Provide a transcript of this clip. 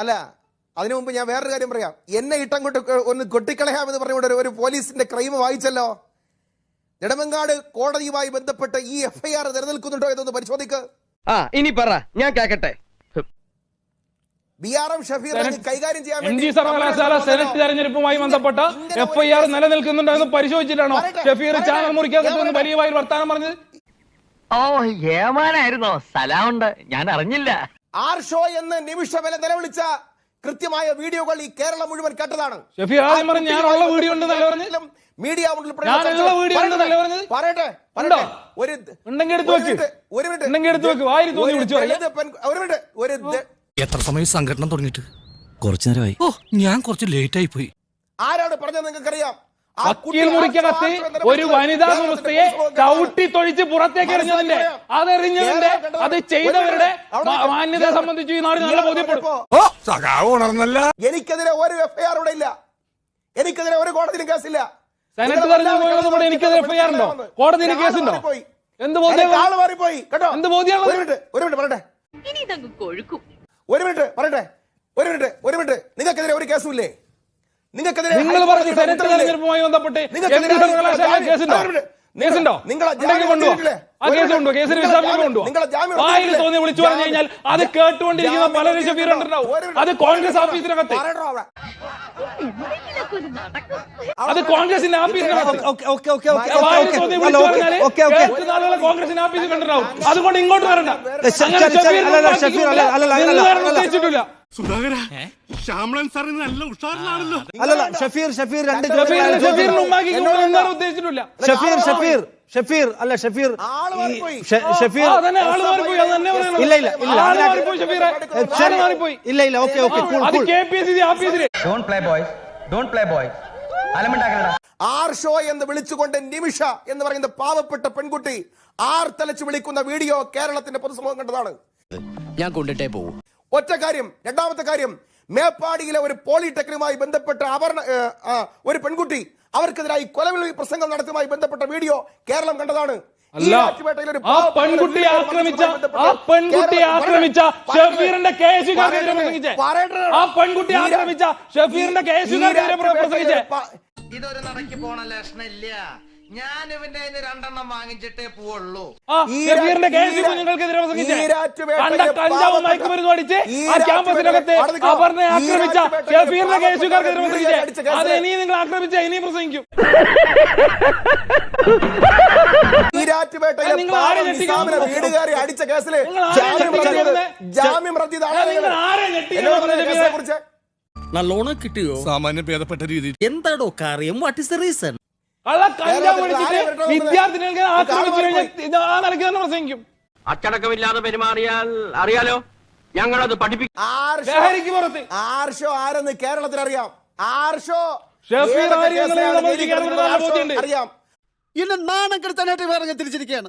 അല്ല അതിനു മുമ്പ് ഞാൻ വേറൊരു കാര്യം പറയാം. എന്നെ ഇട്ടങ്ങോട്ട് ഒന്ന് കൊട്ടിക്കളയാമെന്ന് പറഞ്ഞുകൊണ്ട് ഒരു പോലീസിന്റെ ക്രൈം വായിച്ചല്ലോ. നെടുമങ്ങാട് കോടതിയുമായി ബന്ധപ്പെട്ട് ഈ FIR നിലനിൽക്കുന്നുണ്ടോ എന്നൊന്ന് പരിശോധിക്ക്. ഇനി പറ, ഞാൻ കേക്കട്ടെ. BRM ഷഫീർ കൈകാര്യം ചെയ്യാൻ NG സർവകലാശാല സെനറ്റ് തെരഞ്ഞെടുപ്പുമായി ബന്ധപ്പെട്ട FIR നിലനിൽക്കുന്നുണ്ടോ എന്ന് പരിശോധിച്ചിട്ടാണോ ഷഫീർ ചാനൽ മുറിക്കാതെ വലിയ വായിൽ വർത്താനം പറഞ്ഞത്? ഓ ഏമാനായിരുന്നോ? സലാമുണ്ട്, ഞാൻ അറിഞ്ഞില്ല. ആർഷോ എന്ന് നിമിഷവില നിലവിളിച്ച കൃത്യമായ വീഡിയോകൾ ഈ കേരളം മുഴുവൻ കേട്ടതാണ്. ഷഫീർ ആദ്യം പറഞ്ഞു ഞാനുള്ള വീഡിയോ ഉണ്ടെന്നല്ല പറഞ്ഞു. മീഡിയ പറയട്ടെ, ഉണ്ടെങ്കിൽ എടുത്തു വെക്ക്. വായിൽ തോന്നി വിളിച്ചു എത്ര സമയം സംഘടന തുടങ്ങിയിട്ട്? കുറച്ചു നേരമായി. ഞാൻ കുറച്ച് ലേറ്റ് ആയി പോയി. ആരാണ് പറഞ്ഞത് നിങ്ങൾക്കറിയാം? വക്കീൽ മുറിക്കകത്ത് ഒരു വനിതാ സംസ്ഥയെ ചവിട്ടി തൊഴിച്ച് പുറത്തേക്ക് എറിഞ്ഞതിന്റെ അതെറിഞ്ഞതിന്റെ അത് ചെയ്തവരുടെ മാന്യത സംബന്ധിച്ച് ഈ നാട് നല്ല ബോധ്യപ്പെടും. എനിക്കെതിരെ ഒരു FIR ഇവിടെ ഇല്ല. എനിക്കെതിരെ ഒരു കോടതിയിലും കേസില്ല. സെനറ്റ് തെരഞ്ഞെടുപ്പ് എനിക്കെതിരെ FIR ഉണ്ടോ? കോടതിയിൽ കേസുണ്ടോ? എന്ത് ബോധ്യം? എന്ത് ബോധ്യമാണ്? ഒരു മിനിറ്റ് നിങ്ങൾക്കെതിരെ ഒരു കേസുമില്ലേ? നിങ്ങൾക്കെതിരെ നിങ്ങൾ പറഞ്ഞു സെനറ്റ് തെരഞ്ഞെടുപ്പുമായി ബന്ധപ്പെട്ട് കേസുണ്ടോ? കേസിന് വിശാഖം കൊണ്ടുപോകും. വായിൽ തോന്നി വിളിച്ചു പറഞ്ഞു കഴിഞ്ഞാൽ അത് കേട്ടുകൊണ്ടിരിക്കുന്ന പലരും ഷഫീറുണ്ടാവും. അത് കോൺഗ്രസ് ഓഫീസിനകത്ത്, അത് കോൺഗ്രസിന്റെ ഓഫീസിനകത്ത് വായിൽ തോന്നി വിളിച്ചു പറഞ്ഞാൽ കോൺഗ്രസിന്റെ ഓഫീസിൽ കണ്ടിട്ടുണ്ടാവും. അതുകൊണ്ട് ഇങ്ങോട്ട് വരണ്ട. ഉദ്ദേശിച്ചിട്ടില്ല. ശ്യാമളൻ സാറിന് നല്ല ഉഷാറിലാണല്ലോ. അല്ലല്ല ഷഫീർ രണ്ട് ഉദ്ദേശിച്ചിട്ടില്ല. ഷഫീർ അല്ല ഷഫീർ ഇല്ല ഓക്കെ ആർഷോ എന്ന് വിളിച്ചുകൊണ്ട് നിമിഷ എന്ന് പറയുന്ന പാവപ്പെട്ട പെൺകുട്ടി ആർത്തലച്ച് വിളിക്കുന്ന വീഡിയോ കേരളത്തിന്റെ പൊതുസമൂഹം കണ്ടതാണ്. ഞാൻ കൊണ്ടിട്ടേ പോകും. ഒറ്റ കാര്യം. രണ്ടാമത്തെ കാര്യം, മേപ്പാടിയിലെ ഒരു പോളിടെക്നിക്കുമായി ബന്ധപ്പെട്ട ഒരു പെൺകുട്ടി അവർക്കെതിരായി കൊലവിളി പ്രസംഗം നടത്തുമായി ബന്ധപ്പെട്ട വീഡിയോ കേരളം കണ്ടതാണ്. ആ പെൺകുട്ടിയെ ആക്രമിച്ച ഷഫീറിന്റെ കേസുകാർക്കെതിരെ പ്രസംഗിച്ചേ. ആ പെൺകുട്ടിയെ ആക്രമിച്ച ഷഫീറിന്റെ കേസുകാർക്കെതിരെ പ്രസംഗിച്ചേ. ഇതൊരു നടക്ക് പോണ ലക്ഷണില്ല. ഞാൻ ഇവന്റെ രണ്ടെണ്ണം വാങ്ങിച്ചിട്ടേ പോവുള്ളൂ. ഷഫീറിന്റെ കേസ് കുഞ്ഞുങ്ങൾക്കെതിരെ പ്രസംഗിച്ചേ. കണ്ട കഞ്ചാവും മയക്കുമരുന്നും അടിച്ച് ആ ക്യാമ്പസിനകത്ത് അപർണയെ ആക്രമിച്ച ഷഫീറിന്റെ കേസുകാർക്കെതിരെ പ്രസംഗിച്ചേ. അത് ഇനിയും നിങ്ങൾ ആക്രമിച്ച ഇനിയും പ്രസംഗിക്കും. വീടുകാരെ അടിച്ച കേസില് ജാമ്യം നല്ലോണം കിട്ടിയോ? സാമാന്യം ഭേദപ്പെട്ട രീതിയിൽ. എന്താടോ കാര്യം? What is the reason? വിദ്യാർത്ഥിനികളെ ആക്രമിച്ചു കഴിഞ്ഞാൽ ആ നിലയ്ക്ക് തന്നെ പ്രസംഗിക്കും. അച്ചടക്കമില്ലാതെ പെരുമാറിയാൽ അറിയാലോ, ഞങ്ങളത് പഠിപ്പിക്കും. ആർഷോ ആരെന്ന് കേരളത്തിൽ അറിയാം. ആർഷോ ഷഫീർ അറിയാം. എന്നെ നാണം കെടുത്താനായിട്ട് വേറെ തിരിച്ചിരിക്കുകയാണ്.